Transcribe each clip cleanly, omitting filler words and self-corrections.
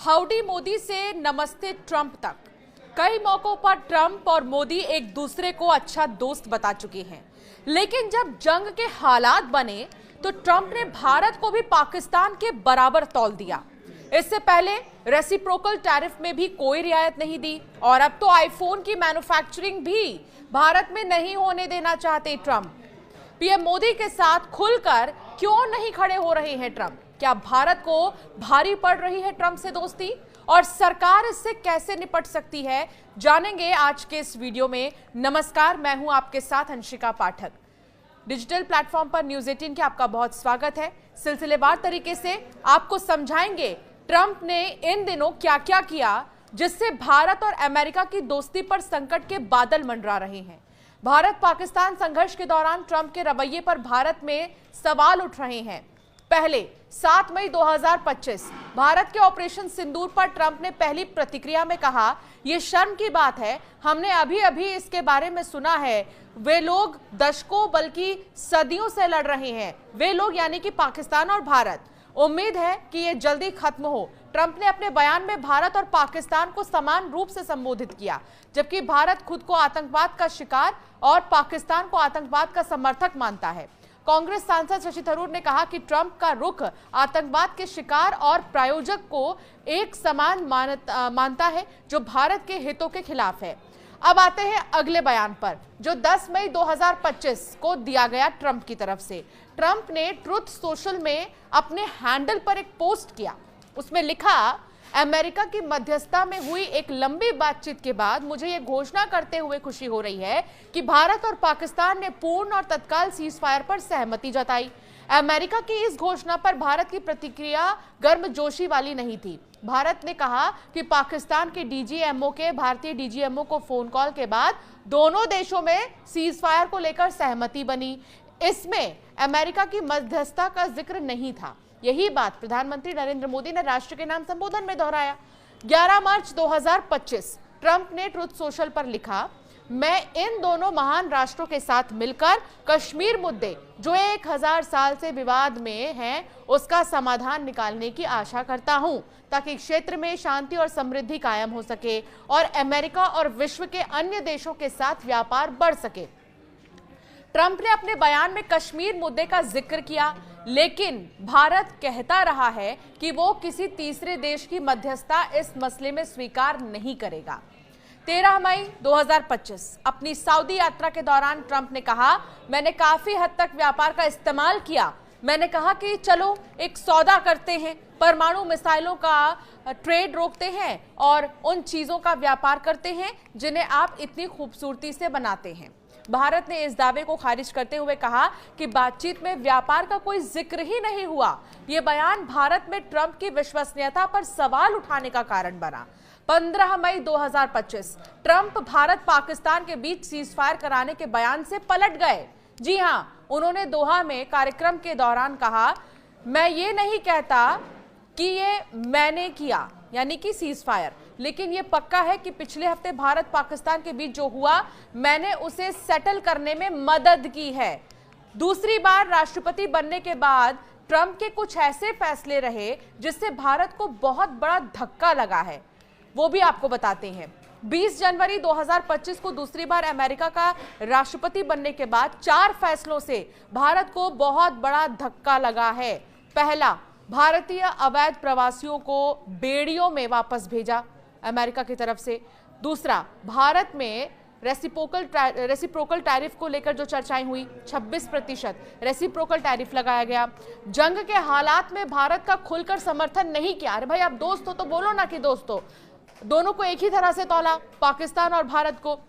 Howdy Modi से नमस्ते Trump तक कई मौकों पर ट्रंप और मोदी एक दूसरे को अच्छा दोस्त बता चुके हैं। लेकिन जब जंग के हालात बने तो ट्रंप ने भारत को भी पाकिस्तान के बराबर तौल दिया। इससे पहले रेसिप्रोकल टैरिफ में भी कोई रियायत नहीं दी और अब तो आईफोन की मैन्युफैक्चरिंग भी भारत में नहीं होने देना चाहते ट्रंप। पीएम मोदी के साथ खुलकर क्यों नहीं खड़े हो रहे हैं ट्रंप? क्या भारत को भारी पड़ रही है ट्रंप से दोस्ती और सरकार इससे कैसे निपट सकती है, जानेंगे आज के इस वीडियो में। नमस्कार, मैं हूं आपके साथ अंशिका पाठक। डिजिटल प्लेटफॉर्म पर न्यूज़ 18 के आपका बहुत स्वागत है। सिलसिलेवार तरीके से आपको समझाएंगे ट्रंप ने इन दिनों क्या क्या किया जिससे भारत और अमेरिका की दोस्ती पर संकट के बादल मंडरा रहे हैं। भारत पाकिस्तान संघर्ष के दौरान ट्रंप के रवैये पर भारत में सवाल उठ रहे हैं। पहले 7 मई 2025 भारत के ऑपरेशन सिंदूर पर ट्रंप ने पहली प्रतिक्रिया में कहा, यह शर्म की बात है, हमने अभी अभी इसके बारे में सुना है। वे लोग दशकों बल्कि सदियों से लड़ रहे हैं। वे लोग यानी कि पाकिस्तान और भारत। उम्मीद है कि यह जल्दी खत्म हो। ट्रंप ने अपने बयान में भारत और पाकिस्तान को समान रूप से संबोधित किया, जबकि भारत खुद को आतंकवाद का शिकार और पाकिस्तान को आतंकवाद का समर्थक मानता है। कांग्रेस सांसद शशि थरूर ने कहा कि ट्रंप का रुख आतंकवाद के शिकार और प्रायोजक को एक समान मानता है, जो भारत के हितों के खिलाफ है। अब आते हैं अगले बयान पर, जो 10 मई 2025 को दिया गया ट्रंप की तरफ से। ट्रंप ने ट्रुथ सोशल में अपने हैंडल पर एक पोस्ट किया। उसमें लिखा, अमेरिका की मध्यस्थता में हुई एक लंबी बातचीत के बाद मुझे यह घोषणा करते हुए खुशी हो रही है कि भारत और पाकिस्तान ने पूर्ण और तत्काल सीजफायर पर सहमति जताई। अमेरिका की इस घोषणा पर भारत की प्रतिक्रिया गर्मजोशी वाली नहीं थी। भारत ने कहा कि पाकिस्तान के डीजीएमओ के भारतीय डीजीएमओ को फोन कॉल के बाद दोनों देशों में सीजफायर को लेकर सहमति बनी। इसमें अमेरिका की मध्यस्थता का जिक्र नहीं था। यही बात प्रधानमंत्री नरेंद्र मोदी ने राष्ट्र के नाम संबोधन में दोहराया। 11 मार्च 2025 ट्रंप ने ट्रुथ सोशल पर लिखा, मैं इन दोनों महान राष्ट्रों के साथ मिलकर कश्मीर मुद्दे, जो 1000 साल से विवाद में हैं, उसका समाधान निकालने की आशा करता हूं, ताकि क्षेत्र में शांति और समृद्धि कायम हो सके और अमेरिका और विश्व के अन्य देशों के साथ व्यापार बढ़ सके। ट्रंप ने अपने बयान में कश्मीर मुद्दे का जिक्र किया, लेकिन भारत कहता रहा है कि वो किसी तीसरे देश की मध्यस्थता इस मसले में स्वीकार नहीं करेगा। 13 मई 2025 अपनी सऊदी यात्रा के दौरान ट्रंप ने कहा, मैंने काफी हद तक व्यापार का इस्तेमाल किया। मैंने कहा कि चलो एक सौदा करते हैं, परमाणु मिसाइलों का ट्रेड रोकते हैं और उन चीजों का व्यापार करते हैं जिन्हें आप इतनी खूबसूरती से बनाते हैं। भारत ने इस दावे को खारिज करते हुए कहा कि बातचीत में व्यापार का कोई जिक्र ही नहीं हुआ। यह बयान भारत में ट्रंप की विश्वसनीयता पर सवाल उठाने का कारण बना। 15 मई 2025 ट्रंप भारत पाकिस्तान के बीच सीजफायर कराने के बयान से पलट गए। जी हां, उन्होंने दोहा में कार्यक्रम के दौरान कहा, मैं ये नहीं कहता कि ये मैंने किया, यानी कि सीजफायर, लेकिन ये पक्का है कि पिछले हफ्ते भारत पाकिस्तान के बीच जो हुआ, मैंने उसे सेटल करने में मदद की है। दूसरी बार राष्ट्रपति बनने के बाद ट्रंप के कुछ ऐसे फैसले रहे जिससे भारत को बहुत बड़ा धक्का लगा है, वो भी आपको बताते हैं। 20 जनवरी 2025 को दूसरी बार अमेरिका का राष्ट्रपति बनने के बाद 4 फैसलों से भारत को बहुत बड़ा धक्का लगा है। पहला, भारतीय अवैध प्रवासियों को बेड़ियों में वापस भेजा अमेरिका की तरफ से। दूसरा, भारत में रेसिप्रोकल टैरिफ को लेकर जो चर्चाएं हुई, 26% रेसिप्रोकल टैरिफ लगाया गया। जंग के हालात में भारत का खुलकर समर्थन नहीं किया। अरे भाई, आप दोस्त हो तो बोलो ना कि दोस्त हो। दोनों को एक ही तरह से तौला, पाकिस्तान और भारत को।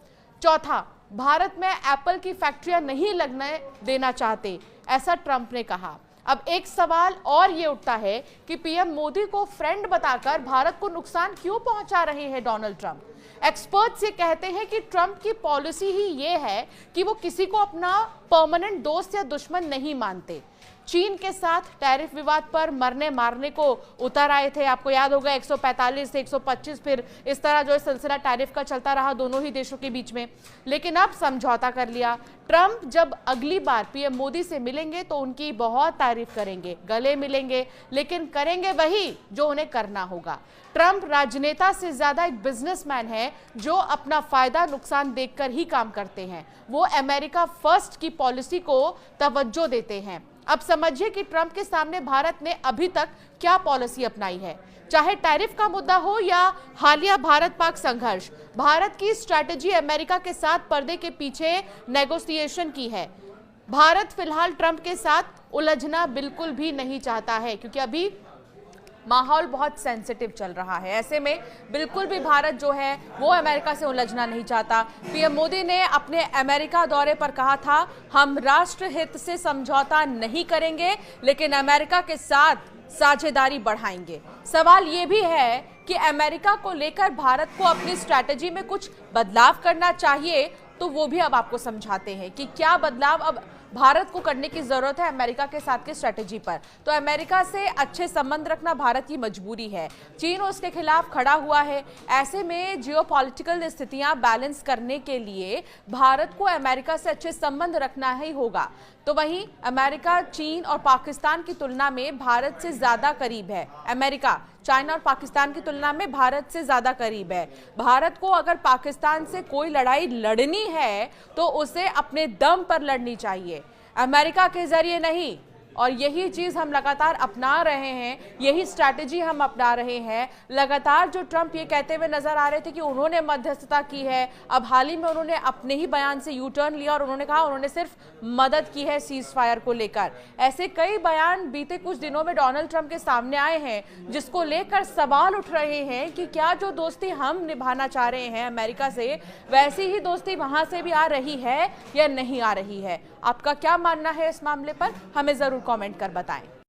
चौथा, भारत में एप्पल की फैक्ट्रियां नहीं लगने देना चाहते, ऐसा ट्रंप ने कहा। अब एक सवाल और ये उठता है कि पीएम मोदी को फ्रेंड बताकर भारत को नुकसान क्यों पहुंचा रहे हैं डोनाल्ड ट्रंप? एक्सपर्ट्स ये कहते हैं कि ट्रंप की पॉलिसी ही ये है कि वो किसी को अपना परमानेंट दोस्त या दुश्मन नहीं मानते। चीन के साथ टैरिफ विवाद पर मरने मारने को उतर आए थे। आपको याद होगा 145 से 125, फिर इस तरह जो है सिलसिला टैरिफ का चलता रहा दोनों ही देशों के बीच में, लेकिन अब समझौता कर लिया। ट्रंप जब अगली बार पीएम मोदी से मिलेंगे तो उनकी बहुत तारीफ करेंगे, गले मिलेंगे, लेकिन करेंगे वही जो उन्हें करना होगा। ट्रंप राजनेता से ज्यादा एक बिजनेसमैन है जो अपना फायदा नुकसान देखकर ही काम करते हैं। वो अमेरिका फर्स्ट की पॉलिसी को तवज्जो देते हैं। अब समझिए कि ट्रंप के सामने भारत ने अभी तक क्या पॉलिसी अपनाई है। चाहे टैरिफ का मुद्दा हो या हालिया भारत पाक संघर्ष, भारत की स्ट्रैटेजी अमेरिका के साथ पर्दे के पीछे नेगोशिएशन की है। भारत फिलहाल ट्रंप के साथ उलझना बिल्कुल भी नहीं चाहता है, क्योंकि अभी माहौल बहुत सेंसिटिव चल रहा है। ऐसे में बिल्कुल भी भारत जो है वो अमेरिका से उलझना नहीं चाहता। पीएम मोदी ने अपने अमेरिका दौरे पर कहा था, हम राष्ट्र हित से समझौता नहीं करेंगे, लेकिन अमेरिका के साथ साझेदारी बढ़ाएंगे। सवाल ये भी है कि अमेरिका को लेकर भारत को अपनी स्ट्रैटेजी में कुछ बदलाव करना चाहिए, तो वो भी अब आपको समझाते हैं कि क्या बदलाव अब भारत को करने की जरूरत है अमेरिका के साथ की स्ट्रेटेजी पर। तो अमेरिका से अच्छे संबंध रखना भारत की मजबूरी है। चीन उसके खिलाफ खड़ा हुआ है। ऐसे में जियोपॉलिटिकल स्थितियां बैलेंस करने के लिए भारत को अमेरिका से अच्छे संबंध रखना ही होगा। तो वहीं अमेरिका चीन और पाकिस्तान की तुलना में भारत से ज्यादा करीब है। अमेरिका चाइना और पाकिस्तान की तुलना में भारत से ज्यादा करीब है। भारत को अगर पाकिस्तान से कोई लड़ाई लड़नी है तो उसे अपने दम पर लड़नी चाहिए, अमेरिका के जरिए नहीं। और यही चीज हम लगातार अपना रहे हैं, यही स्ट्रैटेजी हम अपना रहे हैं। लगातार जो ट्रंप ये कहते हुए नजर आ रहे थे कि उन्होंने मध्यस्थता की है, अब हाल ही में उन्होंने अपने ही बयान से यू टर्न लिया और उन्होंने कहा उन्होंने सिर्फ मदद की है सीज फायर को लेकर। ऐसे कई बयान बीते कुछ दिनों में डोनाल्ड ट्रंप के सामने आए हैं, जिसको लेकर सवाल उठ रहे हैं कि क्या जो दोस्ती हम निभाना चाह रहे हैं अमेरिका से, वैसी ही दोस्ती वहां से भी आ रही है या नहीं आ रही है। आपका क्या मानना है इस मामले पर, हमें जरूर कमेंट कर बताएं।